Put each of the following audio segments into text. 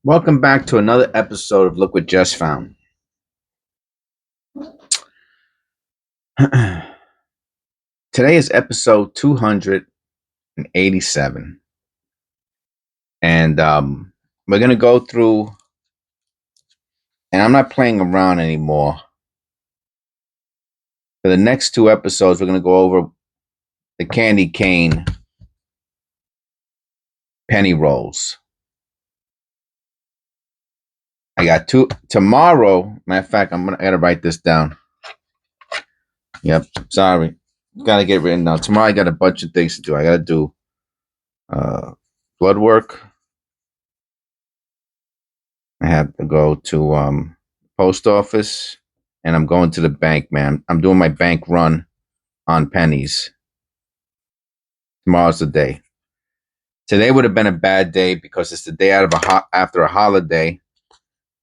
Welcome back to another episode of Look What Just Found. Today is episode 287. And we're going to go through, and I'm not playing around anymore. For the next two episodes, we're going to go over the candy cane penny rolls. I got two tomorrow. Matter of fact, I gotta write this down. Yep, sorry. Gotta get written down. Tomorrow I got a bunch of things to do. I gotta do blood work. I have to go to post office, and I'm going to the bank, man. I'm doing my bank run on pennies. Tomorrow's the day. Today would have been a bad day because it's the day after a holiday,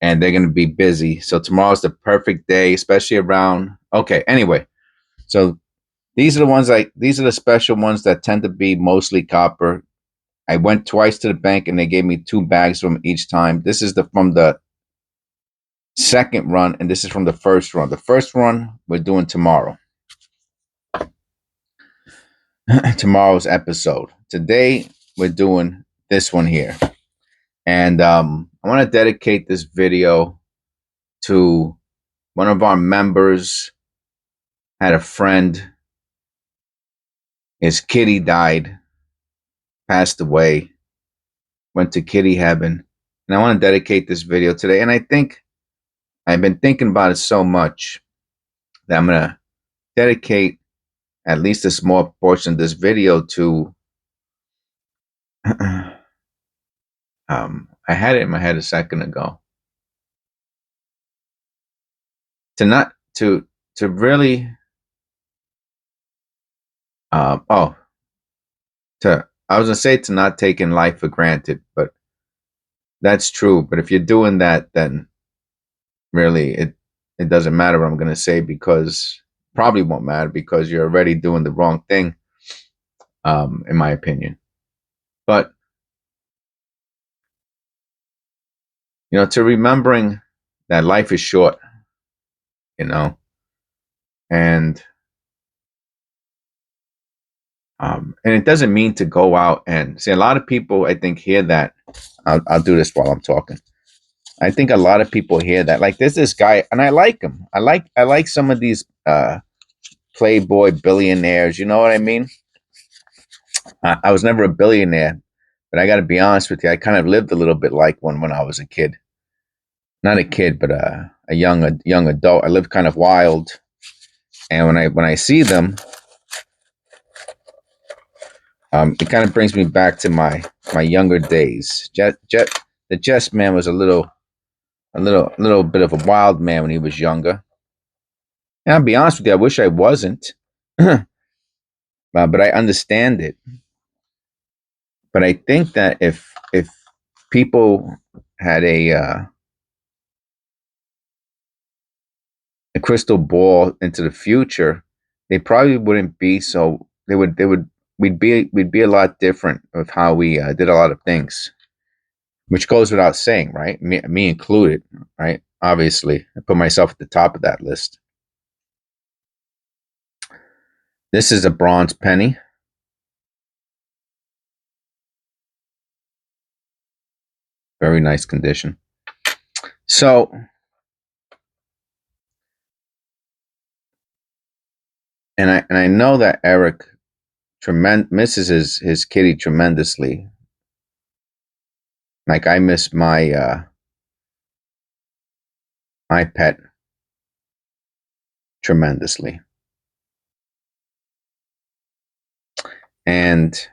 and they're going to be busy. So tomorrow's the perfect day, especially around. Okay, anyway, so these are the special ones that tend to be mostly copper. I went twice to the bank, and they gave me 2 bags from each time. This is from the second run, and this is from the first run. The first run we're doing tomorrow. Tomorrow's episode. Today we're doing this one here, and I want to dedicate this video to one of our members. Had a friend, his kitty died, passed away, went to kitty heaven, and I want to dedicate this video today. And I think I've been thinking about it so much that I'm gonna dedicate at least a small portion of this video to I had it in my head a second ago. To really I was gonna say to not taking life for granted, but that's true. But if you're doing that, then really it doesn't matter what I'm gonna say, because probably won't matter, because you're already doing the wrong thing, in my opinion. But to remembering that life is short, and it doesn't mean to go out and see. A lot of people, I think, hear that. I'll do this while I'm talking. I think a lot of people hear that. Like, there's this guy, and I like him. I like some of these playboy billionaires. You know what I mean? I was never a billionaire, but I got to be honest with you. I kind of lived a little bit like one when I was a kid. Not a kid, but a young adult. I lived kind of wild, and when I see them, it kind of brings me back to my younger days. The Jess man was a little bit of a wild man when he was younger. And I'll be honest with you, I wish I wasn't, but I understand it. But I think that if people had a crystal ball into the future, they probably wouldn't be so. We'd be a lot different of how we did a lot of things, which goes without saying, right? Me included, right? Obviously, I put myself at the top of that list. This is a bronze penny. Very nice condition. So, and I know that Eric misses his kitty tremendously. Like, I miss my my pet tremendously. And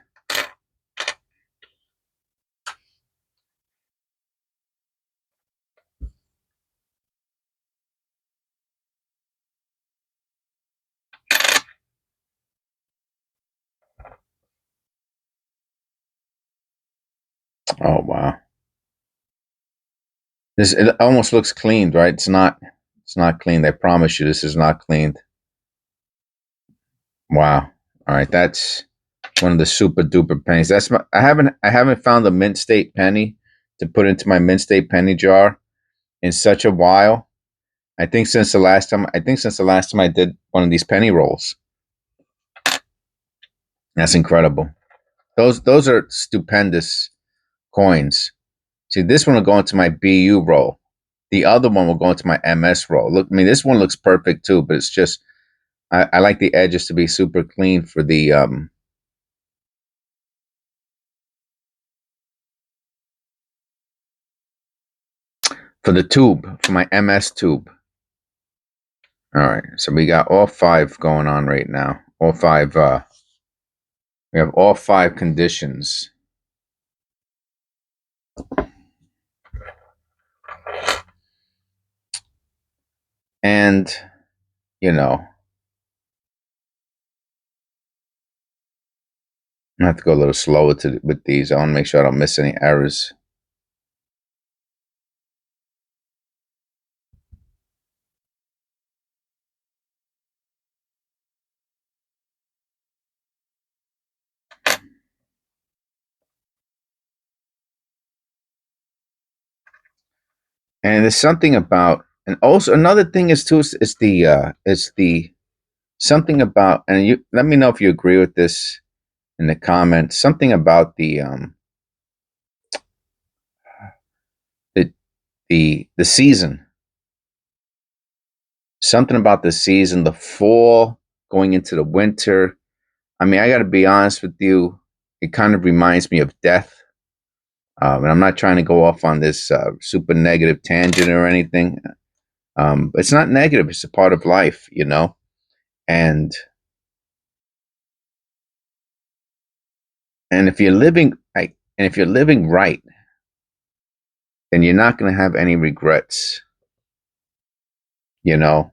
oh wow. It almost looks cleaned, right? It's not cleaned. I promise you, this is not cleaned. Wow. All right, that's one of the super duper pennies. I haven't found a mint state penny to put into my mint state penny jar in such a while. I think since the last time I did one of these penny rolls. That's incredible. Those are stupendous coins. See, this one will go into my BU roll. The other one will go into my MS roll. Look, I mean, this one looks perfect too, but it's just I like the edges to be super clean for the tube, for my MS tube. All right, so we got all 5 going on right now. All 5. We have all 5 conditions. And, you know, I have to go a little slower with these. I want to make sure I don't miss any errors. And there's something about, and also another thing is too, is the something about, and you let me know if you agree with this in the comments. Something about the season. Something about the season, the fall going into the winter. I mean, I got to be honest with you. It kind of reminds me of death. And I'm not trying to go off on this super negative tangent or anything. But it's not negative. It's a part of life, you know. And if you're living right, then you're not going to have any regrets, you know.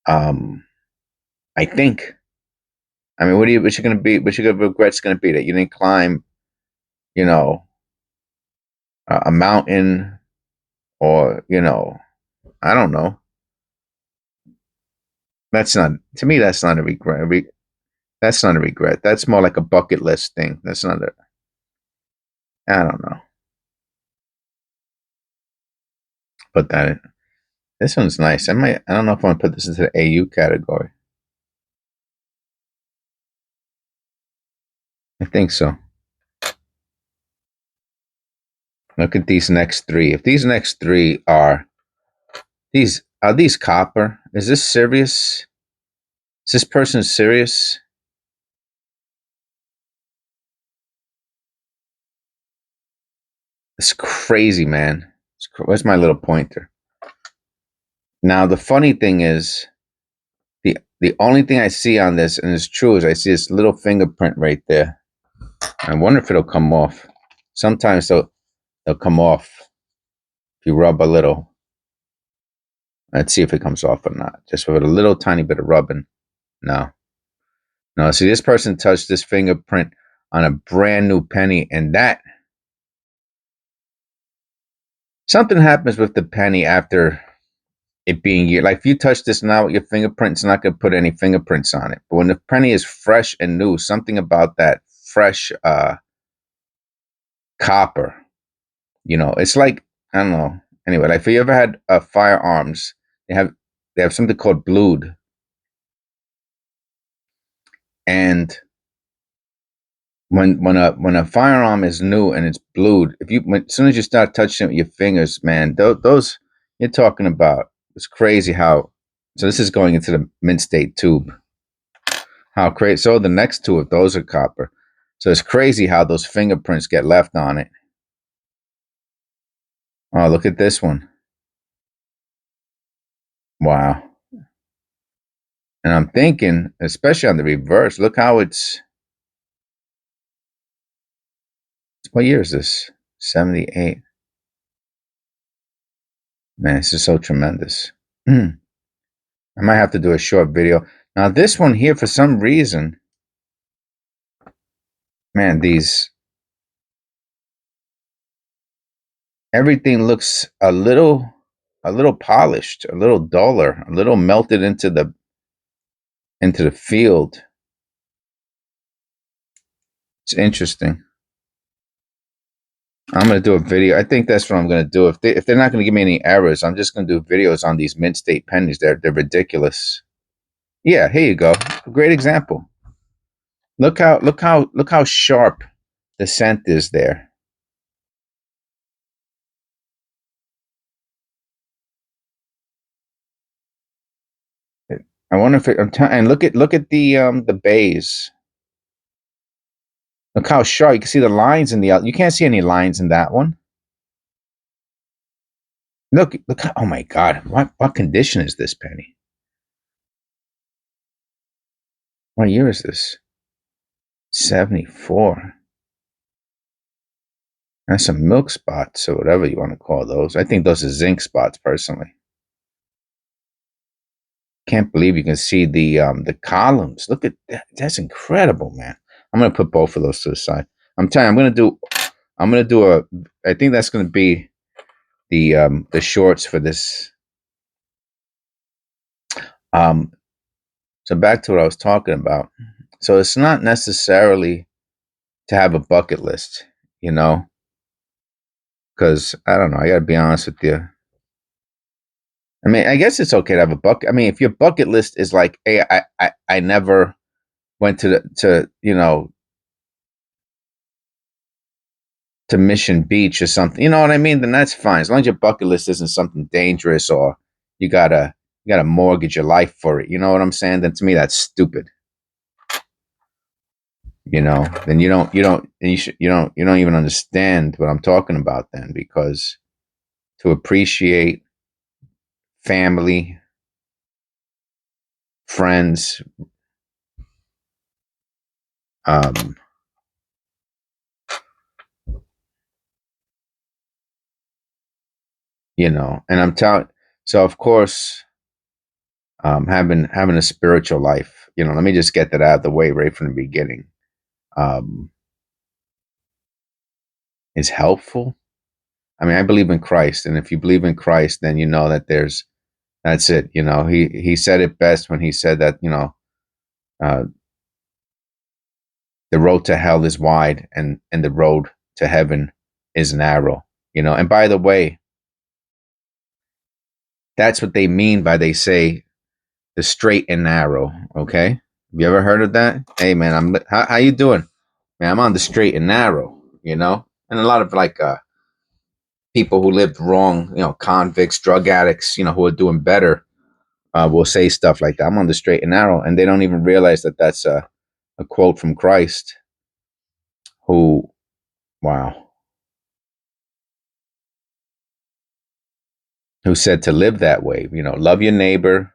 I think. I mean, what's you going to be? What's your regrets going to be that you didn't climb, you know, a mountain, or I don't know. That's not, to me. That's not a regret. That's not a regret. That's more like a bucket list thing. That's not a. I don't know. Put that in. This one's nice. I don't know if I want to put this into the AU category. I think so. Look at these next 3. If these next 3 are these copper, is this serious? Is this person serious? It's crazy, man. Where's my little pointer? Now the funny thing is, the only thing I see on this, and it's true, is I see this little fingerprint right there. I wonder if it'll come off. Sometimes they'll come off if you rub a little. Let's see if it comes off or not. Just with a little tiny bit of rubbing. No. See, this person touched this fingerprint on a brand new penny, and that something happens with the penny after it being year. Like if you touch this now with your fingerprint, it's not going to put any fingerprints on it. But when the penny is fresh and new, something about that fresh copper, it's like, I don't know. Anyway, like if you ever had firearms, they have something called blued, and when a firearm is new and it's blued, as soon as you start touching it with your fingers, man, those you're talking about. It's crazy how. So this is going into the mint state tube. How crazy! So the next 2 of those are copper. So it's crazy how those fingerprints get left on it. Oh, look at this one! Wow. And I'm thinking, especially on the reverse, look how it's. What year is this? 78. Man, this is so tremendous. I might have to do a short video. Now, this one here, for some reason, man, everything looks a little polished, a little duller, a little melted into the field. It's interesting. I'm gonna do a video. I think that's what I'm gonna do. If they're not gonna give me any errors, I'm just gonna do videos on these mint state pennies. They're ridiculous. Yeah, here you go. A great example. Look how sharp the scent is there. I wonder if and look at the bays. Look how sharp. You can see the lines in the. You can't see any lines in that one. Look. Oh my God. What condition is this penny? What year is this? 74. That's some milk spots or whatever you want to call those. I think those are zinc spots personally. Can't believe you can see the columns. Look at that. That's incredible, man. I'm gonna put both of those to the side. I'm telling you, I'm gonna do a I think that's gonna be the shorts for this. Um so back to what I was talking about. So it's not necessarily to have a bucket list, you know, because I don't know, I gotta be honest with you. I mean, I guess it's okay to have a bucket. I mean, if your bucket list is like, hey, I never went to Mission Beach or something, you know what I mean? Then that's fine. As long as your bucket list isn't something dangerous or you gotta mortgage your life for it. You know what I'm saying? Then to me, that's stupid. Then you don't even understand what I'm talking about then, because to appreciate family, friends, um, and I'm telling. So of course, having a spiritual life. Let me just get that out of the way right from the beginning. Um, is helpful. I mean, I believe in Christ, and if you believe in Christ, then you know that that's it. He said it best when he said that uh, the road to hell is wide, and the road to heaven is narrow. And by the way, that's what they mean by they say the straight and narrow. Okay, have you ever heard of that? Hey man, how you doing? Man, I'm on the straight and narrow. And a lot of like people who lived wrong, convicts, drug addicts, who are doing better, will say stuff like that. I'm on the straight and narrow, and they don't even realize that that's a quote from Christ, who, wow, who said to live that way. Love your neighbor,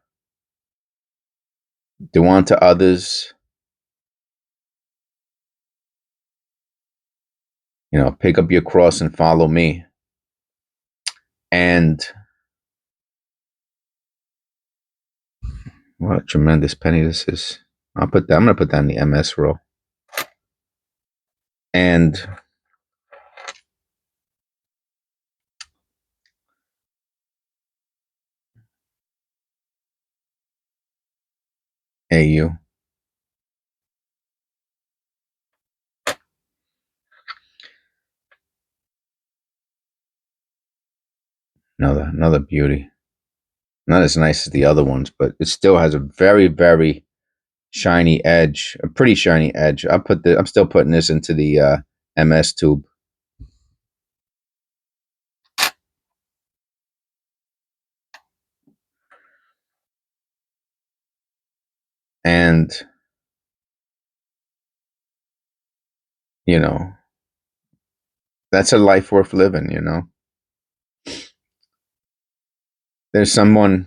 do unto others, pick up your cross and follow me. And what a tremendous penny this is. I'm gonna put that in the MS row. And AU. Another beauty. Not as nice as the other ones, but it still has a very, very shiny edge, a pretty shiny edge. I'm still putting this into the MS tube. And you know, that's a life worth living. There's someone,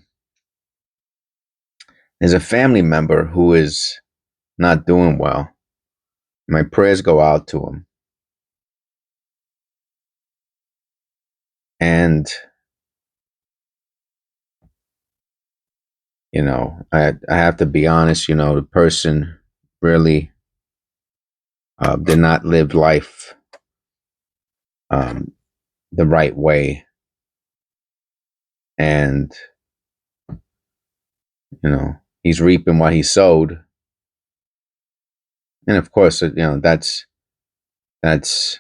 there's a family member who is not doing well. My prayers go out to him. And I have to be honest, the person really did not live life um, the right way. And he's reaping what he sowed. And of course, that's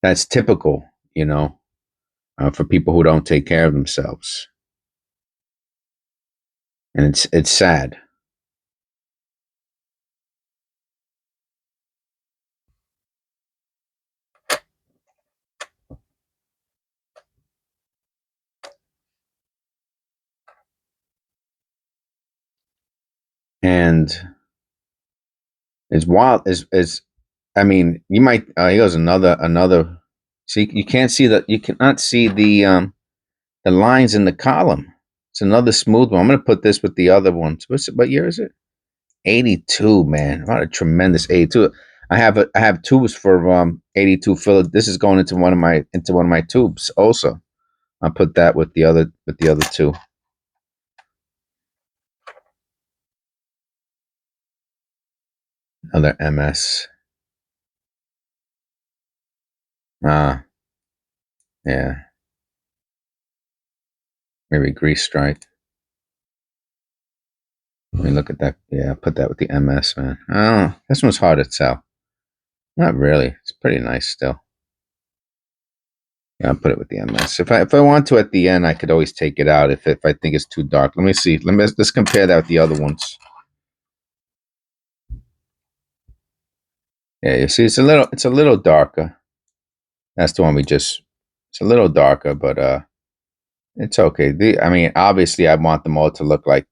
that's typical, for people who don't take care of themselves, and it's sad. And it's wild. Is I mean, you might. Here's another. See, you can't see that. You cannot see the lines in the column. It's another smooth one. I'm gonna put this with the other ones. What year is it? 82, man. What a tremendous 82. I have tubes for 82 filler. This is going into one of my tubes also. I'll put that with the other two. Another MS. Yeah. Maybe grease stripe. Let me look at that. Yeah, I'll put that with the MS, man. Oh, this one's hard to tell. Not really. It's pretty nice still. Yeah, I'll put it with the MS. If I want to at the end, I could always take it out if I think it's too dark. Let me see. Let's compare that with the other ones. Yeah, you see, it's a little darker. That's the one it's a little darker, but it's okay. I mean, obviously, I want them all to look like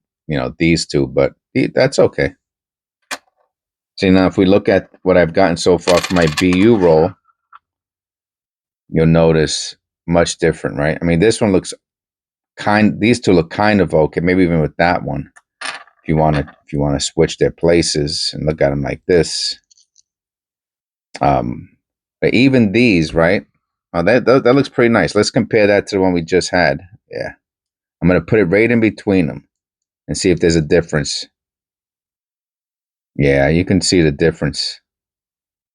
these two, but that's okay. See, now if we look at what I've gotten so far for my BU roll, you'll notice much different, right? I mean, this one looks these two look kind of okay, maybe even with that one. If you want to switch their places and look at them like this. But even these, right? Oh, that looks pretty nice. Let's compare that to the one we just had. Yeah. I'm going to put it right in between them and see if there's a difference. Yeah, you can see the difference.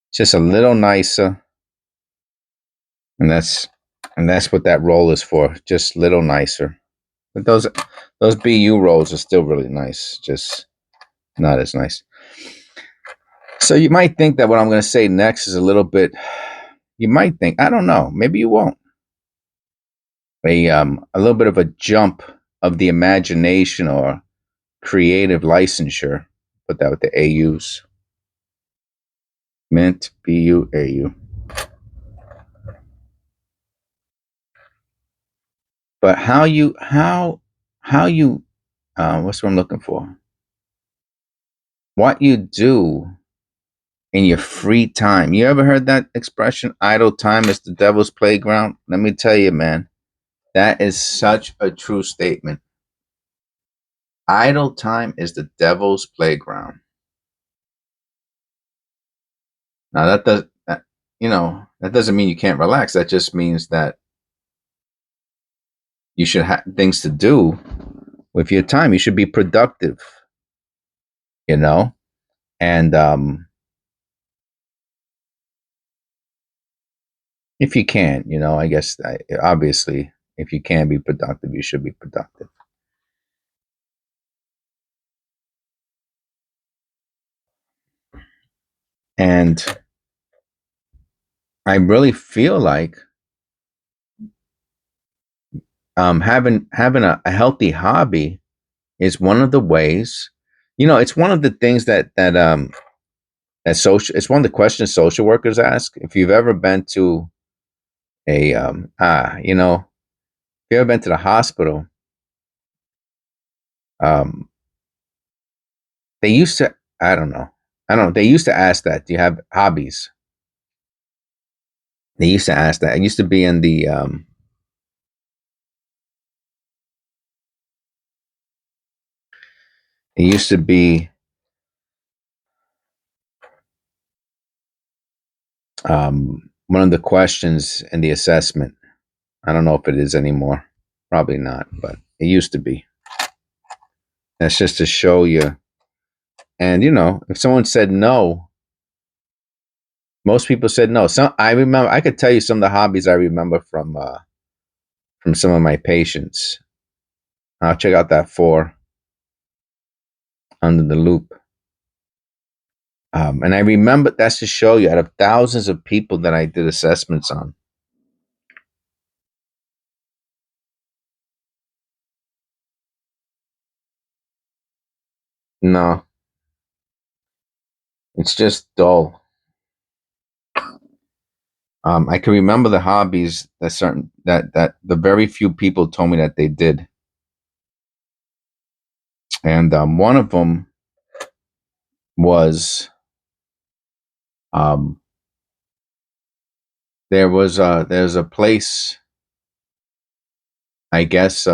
It's just a little nicer. And that's what that roll is for, just a little nicer. But those BU rolls are still really nice, just not as nice. So you might think that what I'm going to say next is a little bit. You might think, I don't know, maybe you won't. A little bit of a jump of the imagination or creative licensure. Put that with the AUs. Mint BU AU. But how you what's what I'm looking for? What you do in your free time. You ever heard that expression? Idle time is the devil's playground. Let me tell you, man, that is such a true statement. Idle time is the devil's playground. Now that doesn't mean you can't relax. That just means that you should have things to do with your time. You should be productive, and if you can, I guess obviously if you can be productive, you should be productive. And I really feel like having a healthy hobby is one of the ways. It's one of the things that social. It's one of the questions social workers ask. If you've ever been to a if you ever been to the hospital, um, they used to. I don't know. They used to ask that. Do you have hobbies? They used to ask that. It used to be in the it used to be one of the questions in the assessment. I don't know if it is anymore. Probably not, but it used to be. That's just to show you. And if someone said no, most people said no. I remember. I could tell you some of the hobbies I remember from some of my patients. I'll check out that 4 under the loop. And I remember that's to show you out of thousands of people that I did assessments on, No, it's just dull. I can remember the hobbies that the very few people told me that they did, and one of them was um, there's a place, I guess,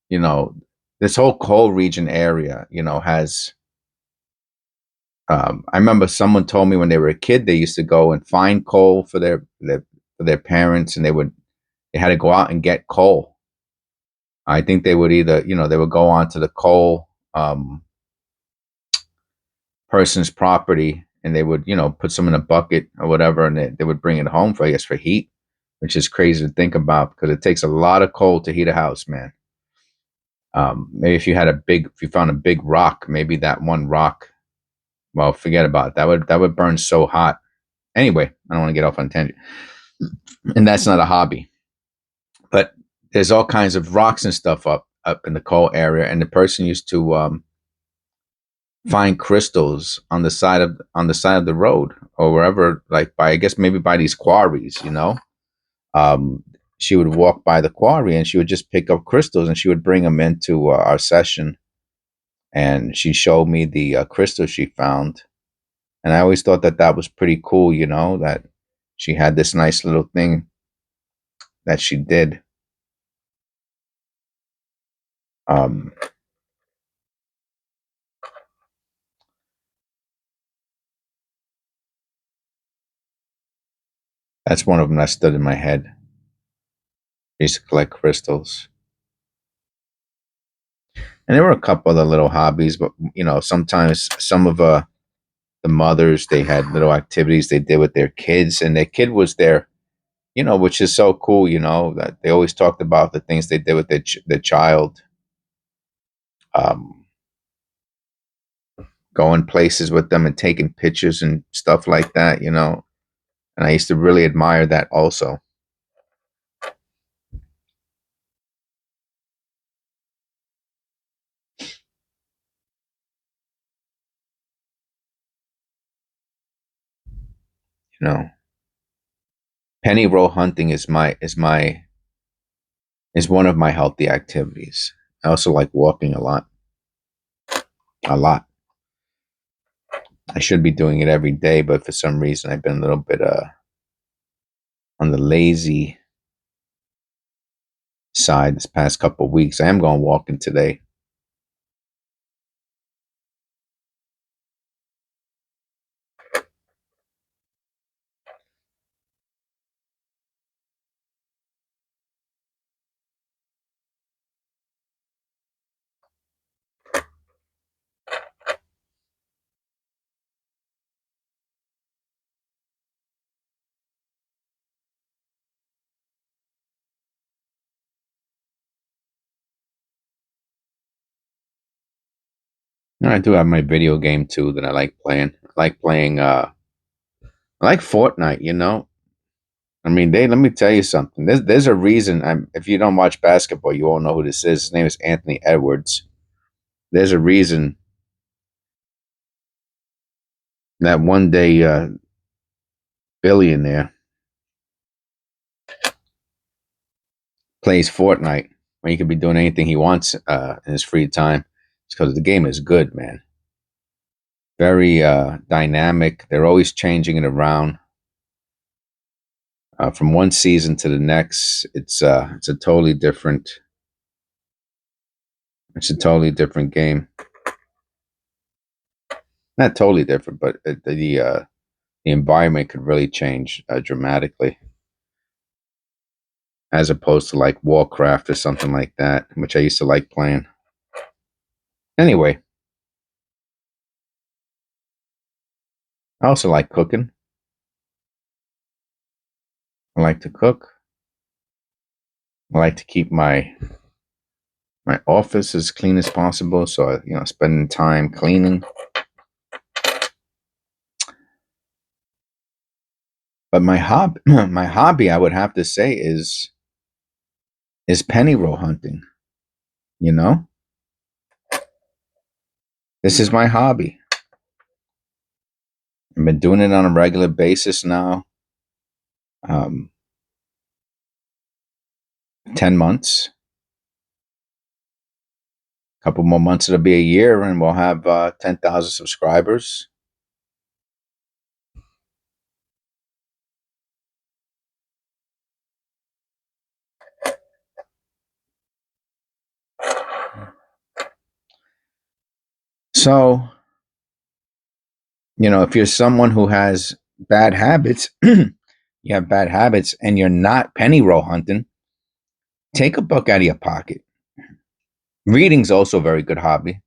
you know, this whole coal region area, has. I remember someone told me when they were a kid they used to go and find coal for their parents, and they had to go out and get coal. I think they would either, they would go onto the coal person's property, and they would, put some in a bucket or whatever, and they would bring it home for, I guess, for heat, which is crazy to think about because it takes a lot of coal to heat a house, man. Maybe if you found a big rock, maybe that one rock, well, forget about it. That would burn so hot. Anyway, I don't want to get off on a tangent, and that's not a hobby, but there's all kinds of rocks and stuff up in the coal area, and the person used to find crystals on the side of the road or wherever, like by, I guess, maybe by these quarries. um she would walk by the quarry and she would just pick up crystals and she would bring them into our session, and she showed me the crystals she found, and I always thought that that was pretty cool, that she had this nice little thing that she did. um that's one of them that stood in my head. I used to collect crystals, and there were a couple other little hobbies, but sometimes some of the mothers, they had little activities they did with their kids, and their kid was there, which is so cool, that they always talked about the things they did with their child, um, going places with them and taking pictures and stuff like that. And I used to really admire that also. you know Penny roll hunting is one of my healthy activities. I also like walking a lot. I should be doing it every day, but for some reason I've been a little bit on the lazy side this past couple of weeks. I am going walking today. And I do have my video game too that I like playing. I like Fortnite. I mean, they let me tell you something. There's a reason. If you don't watch basketball, you all know who this is. His name is Anthony Edwards. There's a reason that one day billionaire plays Fortnite when he could be doing anything he wants in his free time. It's because the game is good, man. Very dynamic. They're always changing it around. From one season to the next, it's a totally different. It's a totally different game. Not totally different, but the environment could really change dramatically, as opposed to like Warcraft or something like that, which I used to like playing. Anyway, I also like cooking. I like to cook. I like to keep my office as clean as possible. So spending time cleaning. But my hobby, I would have to say, is penny roll hunting. You know, This is my hobby. I've been doing it on a regular basis now. Um, 10 months. A couple more months, it'll be a year, and we'll have 10,000 subscribers. So, if you're someone who has bad habits, you have bad habits, and you're not penny roll hunting, take a book out of your pocket. Reading's also a very good hobby.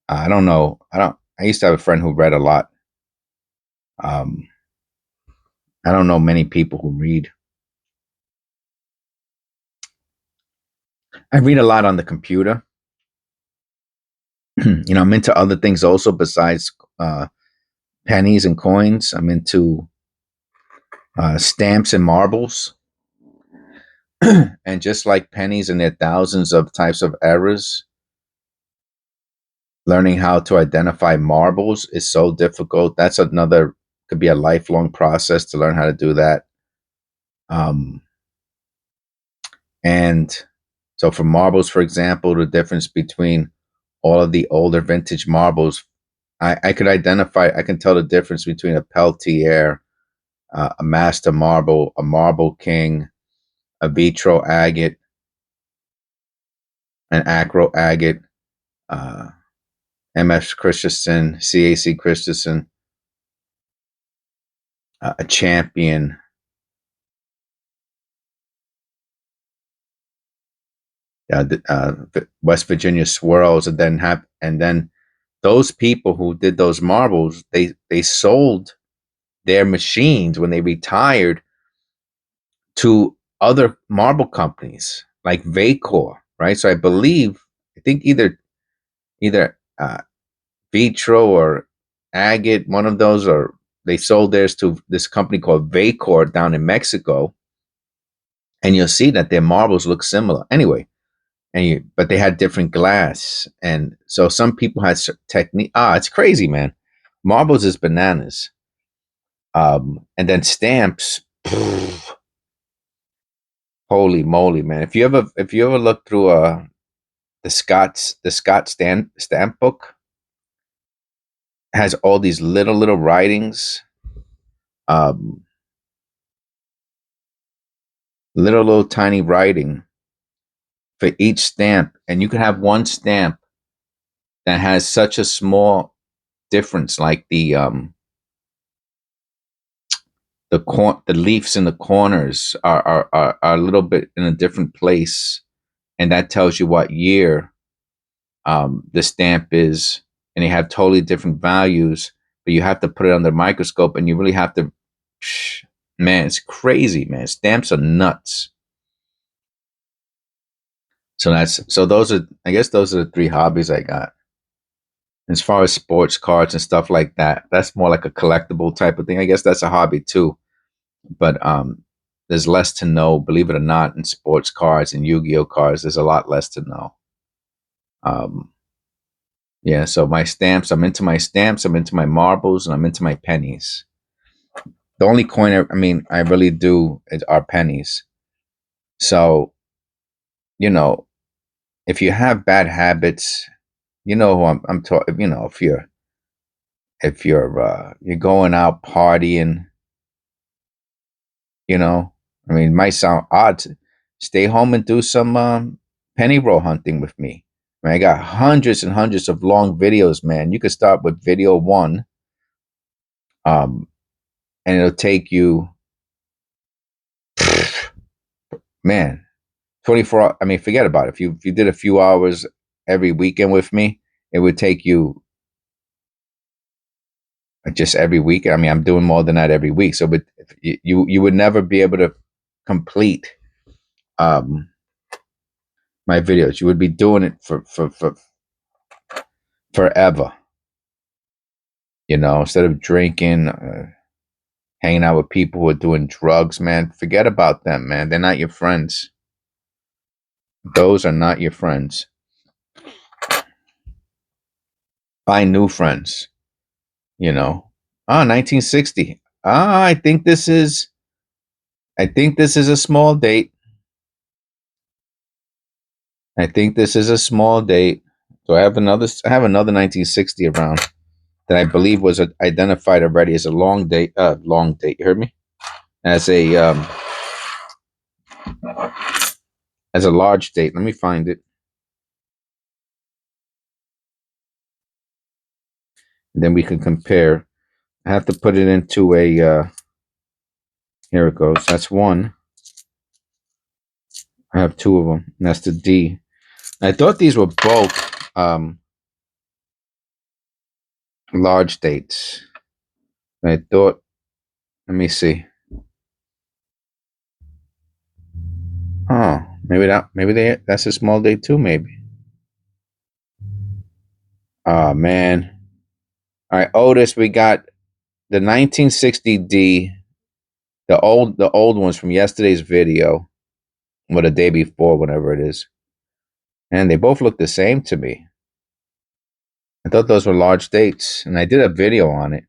I don't know. I used to have a friend who read a lot. Um, I don't know many people who read. I read a lot on the computer. I'm into other things also besides pennies and coins. I'm into stamps and marbles. And just like pennies and their thousands of types of errors, learning how to identify marbles is so difficult. That's another, could be a lifelong process to learn how to do that. Um, and so for marbles, for example, the difference between all of the older vintage marbles, I can tell the difference between a Peltier, a Master Marble, a Marble King, a Vitro Agate, an Acro Agate, uh, MF Christensen, CAC Christensen, a Champion, West Virginia Swirls, and then those people who did those marbles, they sold their machines when they retired to other marble companies like Vacor, right? So I think either Vitro or Agate, one of those, or they sold theirs to this company called Vacor down in Mexico, and you'll see that their marbles look similar. Anyway, but they had different glass, and so some people had technique. It's crazy, man. Marbles is bananas. And then stamps. Holy moly, man! If you ever look through the Scott stamp book, has all these little writings, um, little tiny writing for each stamp, and you could have one stamp that has such a small difference, like the leaves in the corners are a little bit in a different place, and that tells you what year the stamp is, and they have totally different values, but you have to put it under a microscope, and you really have to. Man, it's crazy, man. Stamps are nuts. So those are, I guess those are the three hobbies I got. As far as sports cards and stuff like that, that's more like a collectible type of thing. I guess that's a hobby too. But there's less to know, believe it or not, in sports cards and Yu-Gi-Oh cards. There's a lot less to know. Um, yeah, so my stamps, I'm into my stamps, I'm into my marbles, and I'm into my pennies. The only coin I really do are pennies. So, you know, if you have bad habits, you know who I'm talking. If you're going out partying, it might sound odd to stay home and do some penny roll hunting with me. I got hundreds and hundreds of long videos, man. You could start with video one, um, and it'll take you, man, 24. Forget about it. If you did a few hours every weekend with me, it would take you just every week. I'm doing more than that every week. So, but you would never be able to complete um, my videos. You would be doing it for forever. Instead of drinking, hanging out with people who are doing drugs, man, forget about them, man. They're not your friends. Those are not your friends. Find new friends. You know. 1960. I think this is. I think this is a small date. I think this is a small date. So I have another. I have another 1960 around that I believe was identified already as a long date. Long date. You heard me? As a large date. Let me find it. And then we can compare. I have to put it into a. Here it goes. That's one. I have two of them. And that's the D. I thought these were both large dates. I thought. Let me see. Oh, that's a small date too. Maybe. Oh man. All right, Otis. We got the 1960D. The old ones from yesterday's video, or the day before, whatever it is, and they both look the same to me. I thought those were large dates, and I did a video on it.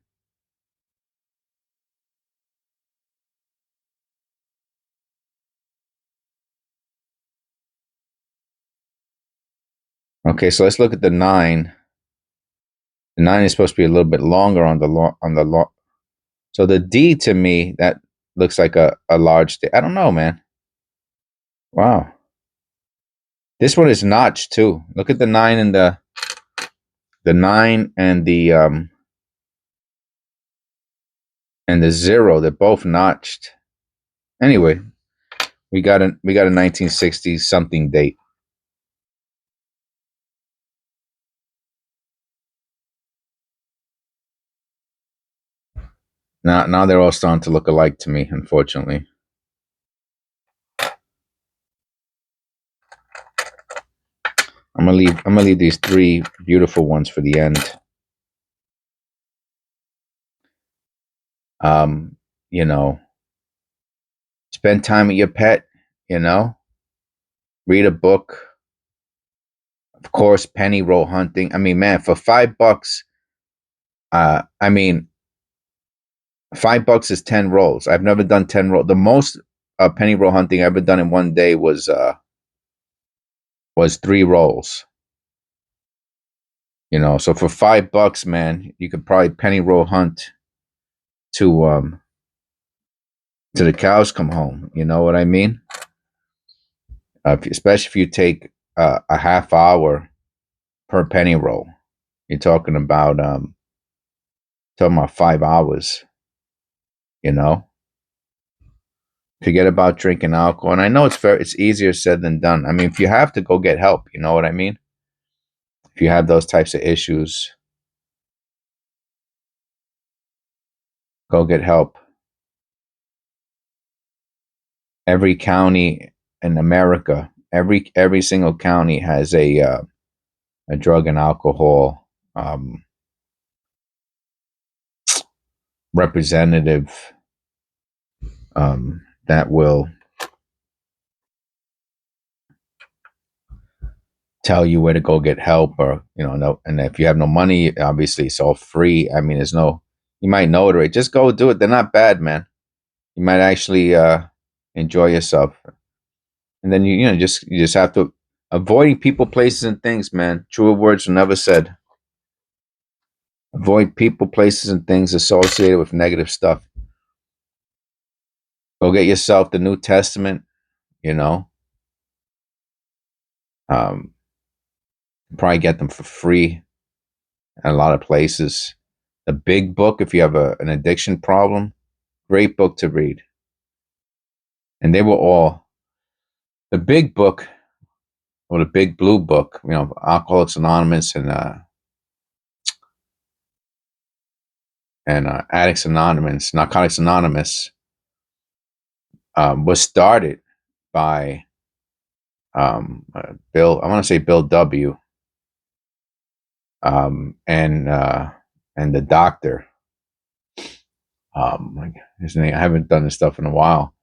Okay, so let's look at the 9. The 9 is supposed to be a little bit longer on the long. So the D to me, that looks like a large date. I don't know, man. Wow. This one is notched too. Look at the 9 and the 9 and the 0. They're both notched. Anyway, we got a 1960 something date. Now they're all starting to look alike to me, unfortunately. I'm gonna leave these 3 beautiful ones for the end. You know, spend time with your pet, you know, read a book. Of course, penny roll hunting. I mean, man, for $5, I mean, $5 is 10 rolls. I've never done 10 rolls. The most penny roll hunting I ever done in one day was 3 rolls. You know, so for $5, man, you could probably penny roll hunt to the cows come home. You know what I mean? Especially if you take a half hour per penny roll. You're talking about 5 hours. You know, forget about drinking alcohol. And I know it's easier said than done. I mean, if you have to, go get help. You know what I mean? If you have those types of issues, go get help. Every county in America, every single county has a drug and alcohol representative that will tell you where to go get help, or no. And if you have no money, obviously it's all free. I mean, you might know it, right? Just go do it. They're not bad, man. You might actually enjoy yourself. And then you just have to avoiding people, places, and things, man. Truer words were never said. Avoid people, places, and things associated with negative stuff. Go get yourself the New Testament. You know, probably get them for free at a lot of places. The Big Book, if you have an addiction problem, great book to read. And they were all the Big Book, or the Big Blue Book. Alcoholics Anonymous and Addicts Anonymous, Narcotics Anonymous, was started by Bill. I want to say Bill W. And the doctor. His name. I haven't done this stuff in a while.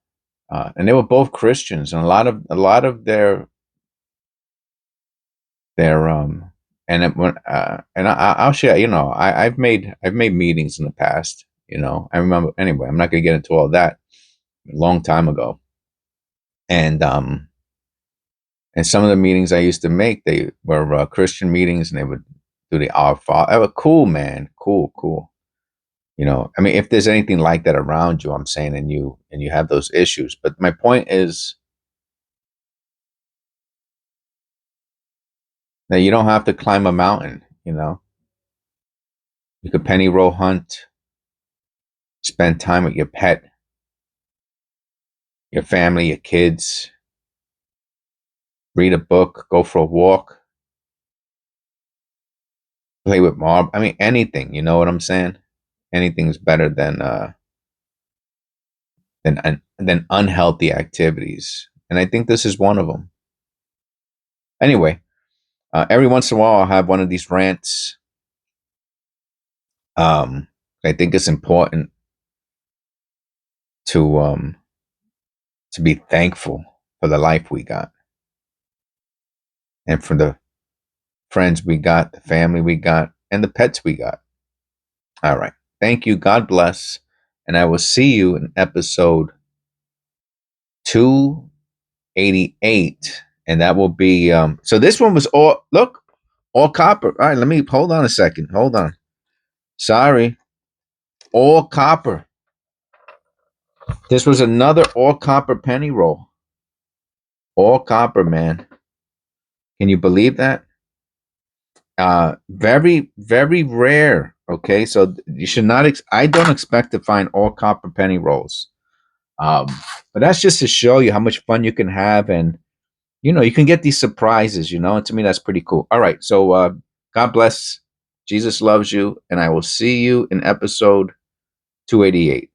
And they were both Christians, and a lot of their And I'll share. I've made meetings in the past. I remember. Anyway, I'm not going to get into all that. A long time ago, and some of the meetings I used to make, they were Christian meetings, and they would do the Our Father. They were cool, man. Cool, cool. I mean, if there's anything like that around you, I'm saying, and you have those issues. But my point is that you don't have to climb a mountain. You could penny roll hunt, spend time with your pet, your family, your kids, read a book, go for a walk, play with marble. I mean, anything. You know what I'm saying? Anything's better than unhealthy activities, and I think this is one of them. Anyway, every once in a while, I'll have one of these rants. I think it's important to to be thankful for the life we got, and for the friends we got, the family we got, and the pets we got. All right. Thank you. God bless. And I will see you in episode 288. And that will be so this one was all copper. All right, let me hold on a second. Hold on. Sorry. All copper. This was another all copper penny roll. All copper, man. Can you believe that? Very, very rare. Okay, so you should not. I don't expect to find all copper penny rolls. Um, but that's just to show you how much fun you can have, and you can get these surprises. And to me, that's pretty cool. All right, so God bless. Jesus loves you, and I will see you in episode 288.